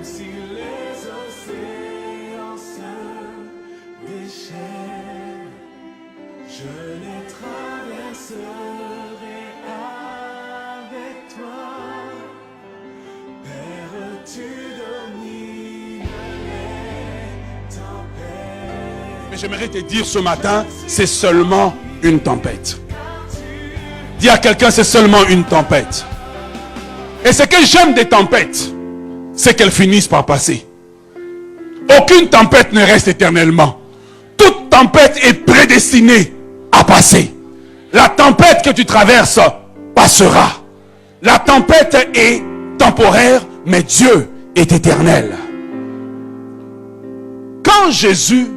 si les océans se déchaînent, je les traverserai avec toi. Père, tu domines les tempêtes. Mais j'aimerais te dire ce matin, c'est seulement une tempête. Dis à quelqu'un, c'est seulement une tempête. Et ce que j'aime des tempêtes, c'est qu'elles finissent par passer. Aucune tempête ne reste éternellement. Toute tempête est prédestinée à passer. La tempête que tu traverses passera. La tempête est temporaire, mais Dieu est éternel. Quand Jésus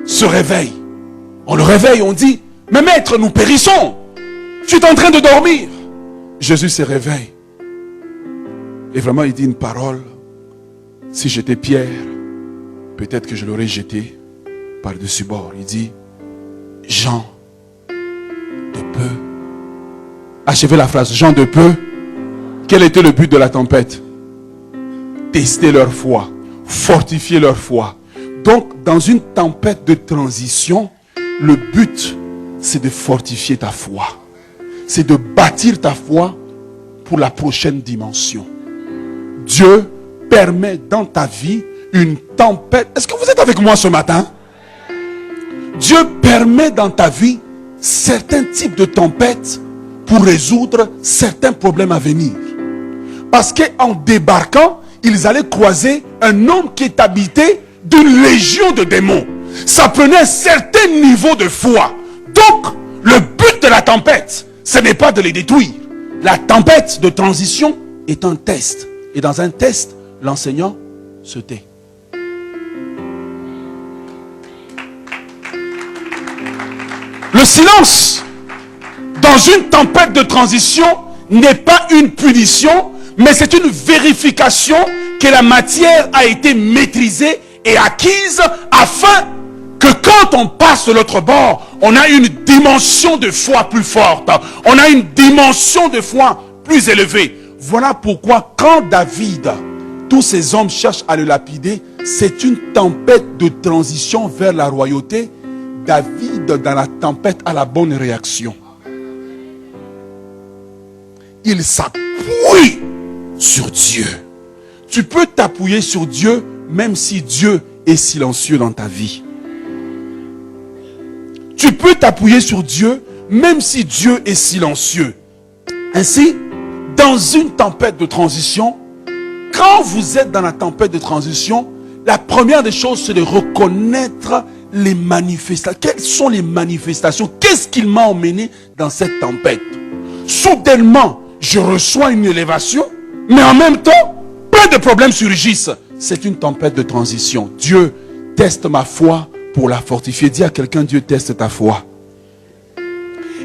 se réveille, on le réveille, on dit, mais maître, nous périssons. Tu es en train de dormir. Jésus se réveille. Et vraiment, il dit une parole. Si j'étais Pierre, peut-être que je l'aurais jeté par-dessus bord. Il dit, Jean de peu. Achevez la phrase, Jean de peu. Quel était le but de la tempête? Tester leur foi, fortifier leur foi. Donc, dans une tempête de transition, le but, c'est de fortifier ta foi. C'est de bâtir ta foi pour la prochaine dimension. Dieu permet dans ta vie une tempête. Est-ce que vous êtes avec moi ce matin? Dieu permet dans ta vie certains types de tempêtes pour résoudre certains problèmes à venir. Parce qu'en débarquant, ils allaient croiser un homme qui est habité d'une légion de démons. Ça prenait un certain niveau de foi. Donc, le but de la tempête, ce n'est pas de les détruire. La tempête de transition est un test. Et dans un test, l'enseignant se tait. Le silence dans une tempête de transition n'est pas une punition, mais c'est une vérification que la matière a été maîtrisée et acquise afin que quand on passe de l'autre bord, on a une dimension de foi plus forte. On a une dimension de foi plus élevée. Voilà pourquoi quand David, tous ces hommes cherchent à le lapider, c'est une tempête de transition vers la royauté. David, dans la tempête, a la bonne réaction. Il s'appuie sur Dieu. Tu peux t'appuyer sur Dieu même si Dieu est silencieux dans ta vie. Tu peux t'appuyer sur Dieu même si Dieu est silencieux. Ainsi, dans une tempête de transition, quand vous êtes dans la tempête de transition, la première des choses, c'est de reconnaître les manifestations. Quelles sont les manifestations? Qu'est-ce qui m'a emmené dans cette tempête? Soudainement, je reçois une élévation, mais en même temps, plein de problèmes surgissent. C'est une tempête de transition. Dieu teste ma foi pour la fortifier. Dis à quelqu'un, Dieu teste ta foi.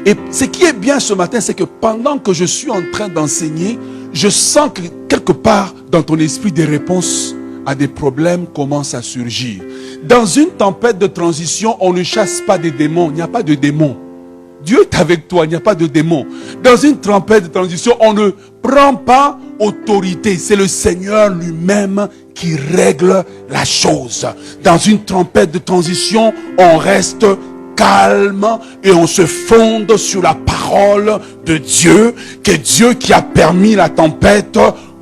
Et ce qui est bien ce matin, c'est que pendant que je suis en train d'enseigner, je sens que quelque part dans ton esprit, des réponses à des problèmes commencent à surgir. Dans une tempête de transition, on ne chasse pas des démons. Il n'y a pas de démons. Dieu est avec toi, il n'y a pas de démons. Dans une tempête de transition, on ne prend pas autorité. C'est le Seigneur lui-même qui règle la chose. Dans une tempête de transition, on reste calme et on se fonde sur la parole de Dieu, que Dieu qui a permis la tempête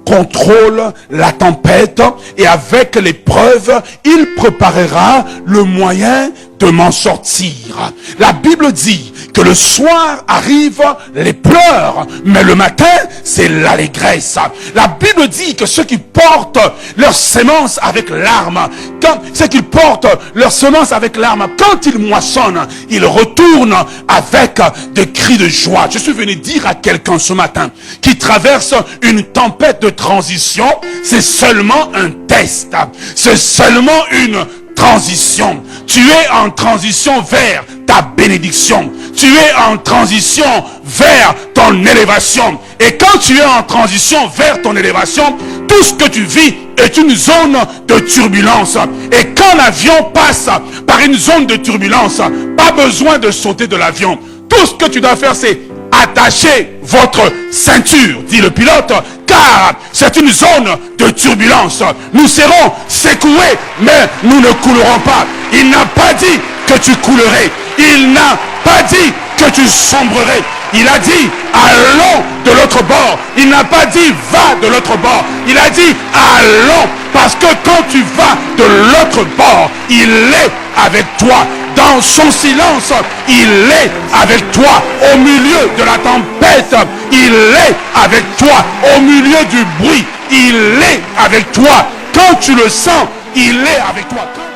contrôle la tempête, et avec l'épreuve, il préparera le moyen de m'en sortir. La Bible dit que le soir arrivent les pleurs, mais le matin, c'est l'allégresse. La Bible dit que ceux qui portent leurs semences avec larmes, quand ils moissonnent, ils retournent avec des cris de joie. Je suis venu dire à quelqu'un ce matin qui traverse une tempête de transition, c'est seulement un test, c'est seulement une transition. Tu es en transition vers ta bénédiction. Tu es en transition vers ton élévation. Et quand tu es en transition vers ton élévation, tout ce que tu vis est une zone de turbulence. Et quand l'avion passe par une zone de turbulence, pas besoin de sauter de l'avion. Tout ce que tu dois faire, c'est attacher votre ceinture, dit le pilote, car c'est une zone de turbulence. Nous serons secoués, mais nous ne coulerons pas. Il n'a pas dit que tu coulerais. Il n'a pas dit que tu sombrerais. Il a dit, allons de l'autre bord. Il n'a pas dit, va de l'autre bord. Il a dit, allons. Parce que quand tu vas de l'autre bord, il est avec toi. Dans son silence, il est avec toi. Au milieu de la tempête, il est avec toi. Au milieu du bruit, il est avec toi. Quand tu le sens, il est avec toi.